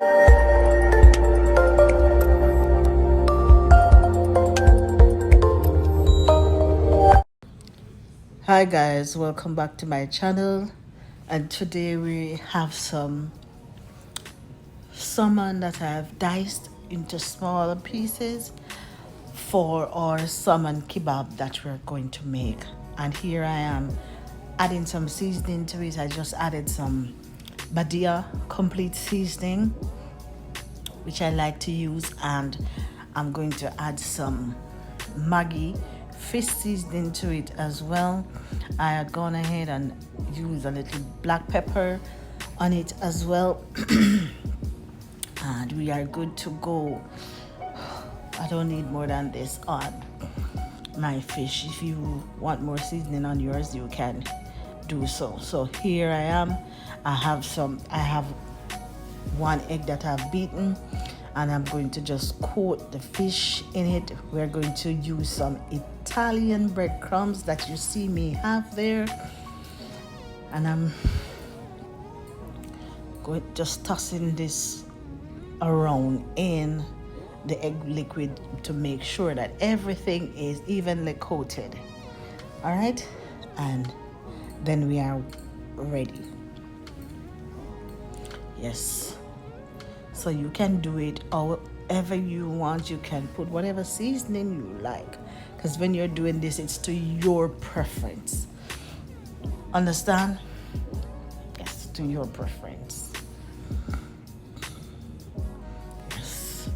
Hi guys, welcome back to my channel, and today we have some salmon that I've diced into smaller pieces for our salmon kebab that we're going to make. And here I am adding some seasoning to it. I just added some Badia complete seasoning, which I like to use, and I'm going to add some Maggi fish seasoning to it as well. I had gone ahead and used a little black pepper on it as well. And we are good to go. I don't need more than this on my fish. If you want more seasoning on yours, you can do so. So here I am. I have one egg that I've beaten, and I'm going to just coat the fish in it. We're going to use some Italian breadcrumbs that you see me have there, and I'm going just tossing this around in the egg liquid to make sure that everything is evenly coated. All right, and then we are ready. Yes, so you can do it however you want. You can put whatever seasoning you like, because when you're doing this, it's to your preference. Understand? Yes, to your preference. Yes.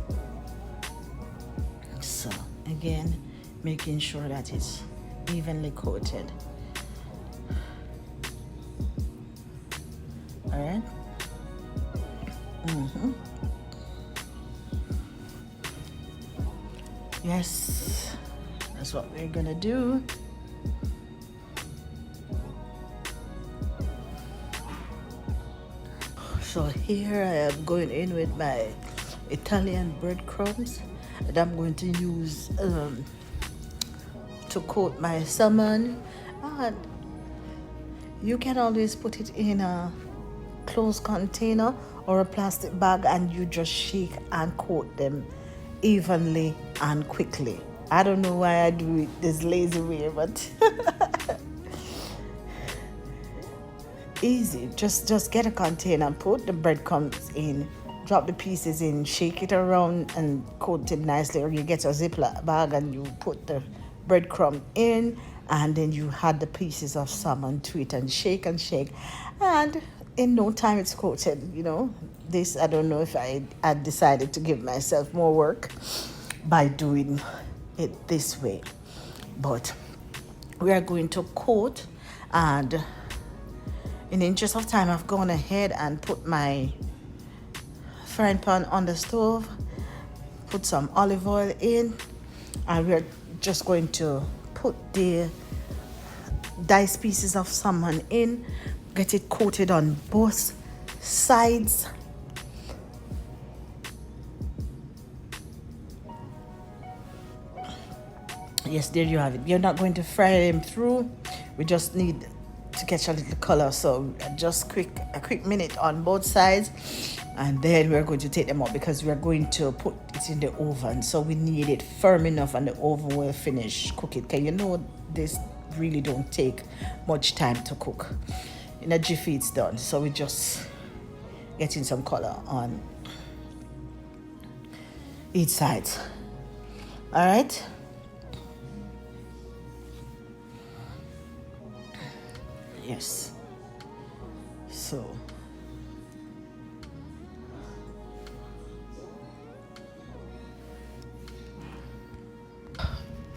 So again, making sure that it's evenly coated. All right. Yes, that's what we're gonna do. So here I am going in with my Italian breadcrumbs that I'm going to use to coat my salmon. And you can always put it in a closed container or a plastic bag, and you just shake and coat them evenly and quickly. I don't know why I do it this lazy way, but easy. Just get a container and put the breadcrumbs in, drop the pieces in, shake it around and coat it nicely. Or you get a Ziploc bag and you put the breadcrumb in, and then you add the pieces of salmon to it and shake, and in no time it's coated. You know, this, I don't know if I had decided to give myself more work by doing it this way, but we are going to coat. And in the interest of time, I've gone ahead and put my frying pan on the stove, put some olive oil in, and we're just going to put the diced pieces of salmon in, get it coated on both sides. Yes, there you have it. You're not going to fry them through. We just need to catch a little color, so just a quick minute on both sides, and then we're going to take them out because we're going to put it in the oven. So we need it firm enough, and the oven will finish cook it. Okay, you know, this really don't take much time to cook. In a jiffy it's done. So we just getting some color on each side. All right. Yes.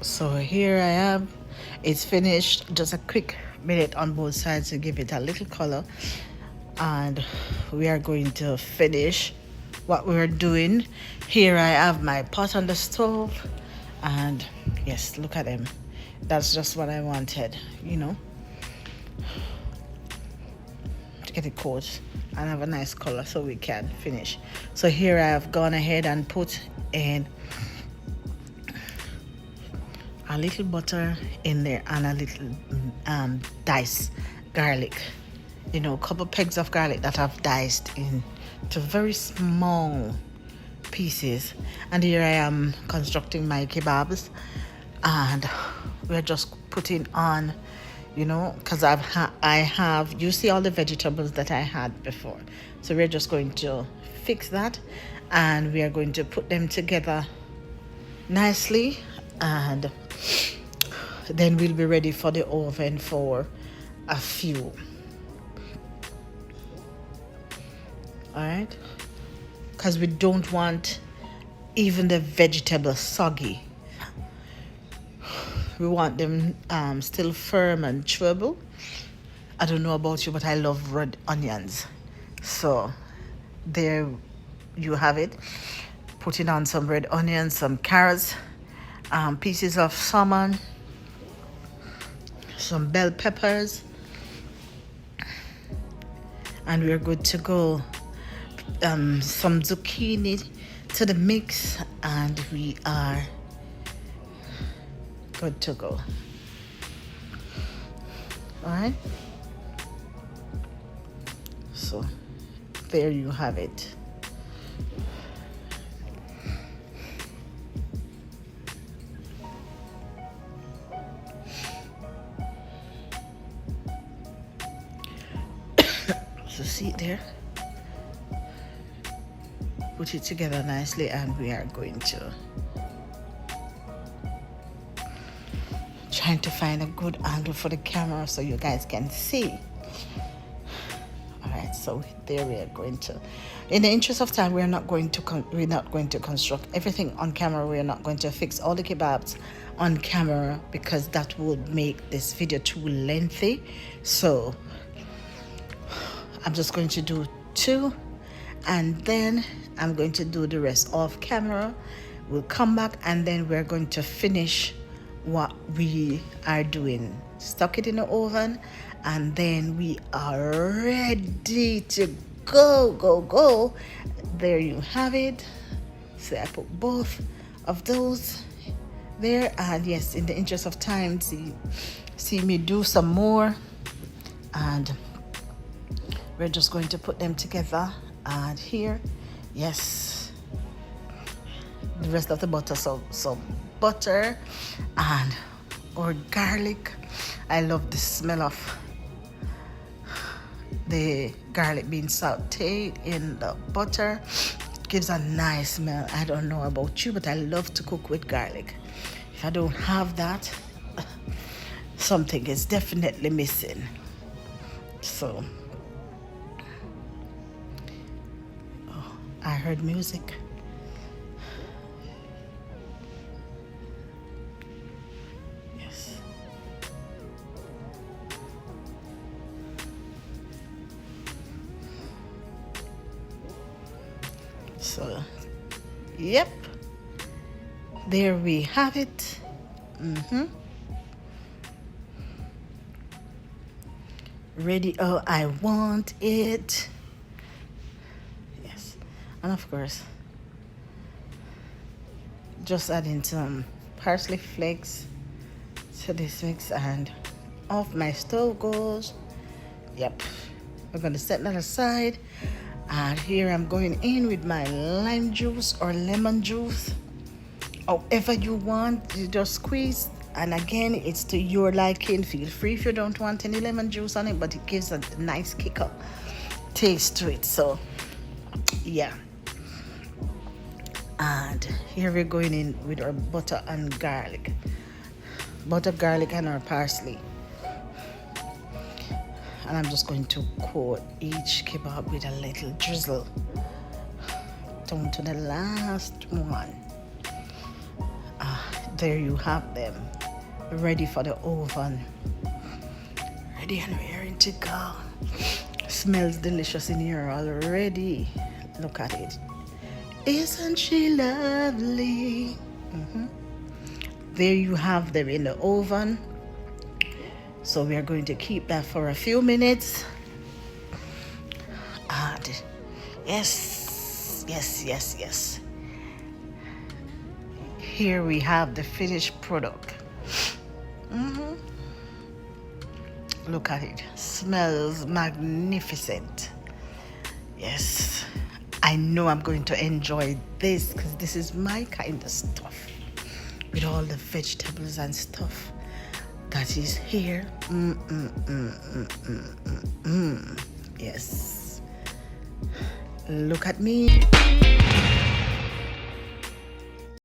So here I am. It's finished. Just a quick minute on both sides to give it a little color, and we are going to finish what we're doing. Here I have my pot on the stove, and yes, look at them. That's just what I wanted, you know, to get it coat and have a nice color so we can finish. So here I have gone ahead and put in a little butter in there and a little diced garlic you know, a couple pegs of garlic that I've diced into very small pieces. And here I am constructing my kebabs, and we're just putting on, you know, because I have, you see all the vegetables that I had before, so we're just going to fix that, and we are going to put them together nicely, and then we'll be ready for the oven for a few. All right, because we don't want even the vegetables soggy. We want them still firm and chewable. I don't know about you, but I love red onions. So there you have it. Putting on some red onions, some carrots, pieces of salmon, some bell peppers, and we're good to go. Some zucchini to the mix, and we are good to go. All right, so there you have it. So see there, put it together nicely, and we are going to trying to find a good angle for the camera so you guys can see. All right, so there we are going to, in the interest of time, we're not going to construct everything on camera. We're not going to fix all the kebabs on camera because that would make this video too lengthy. So I'm just going to do 2, and then I'm going to do the rest off camera. We'll come back, and then we're going to finish what we are doing. Stuck it in the oven, and then we are ready to go. There you have it. So I put both of those there, and yes, in the interest of time, see me do some more, and we're just going to put them together. And here, yes, the rest of the butter, so butter and or garlic. I love the smell of the garlic being sauteed in the butter. It gives a nice smell. I don't know about you, but I love to cook with garlic. If I don't have that, something is definitely missing. So I heard music. Yes. So, yep. There we have it. Ready. Oh, I want it. And of course, just adding some parsley flakes to this mix, and off my stove goes. Yep, we're going to set that aside, and here I'm going in with my lime juice or lemon juice, however you want. You just squeeze, and again, it's to your liking. Feel free if you don't want any lemon juice on it, but it gives a nice kick up taste to it. So yeah. And here we're going in with our butter and garlic. Butter, garlic, and our parsley. And I'm just going to coat each kebab with a little drizzle down to the last one. There you have them, ready for the oven. Ready and raring to go. Smells delicious in here already. Look at it. Isn't she lovely? There you have them in the oven. So we are going to keep that for a few minutes. And yes. Here we have the finished product. Look at it. Smells magnificent. Yes. I know I'm going to enjoy this because this is my kind of stuff. With all the vegetables and stuff that is here. Yes. Look at me.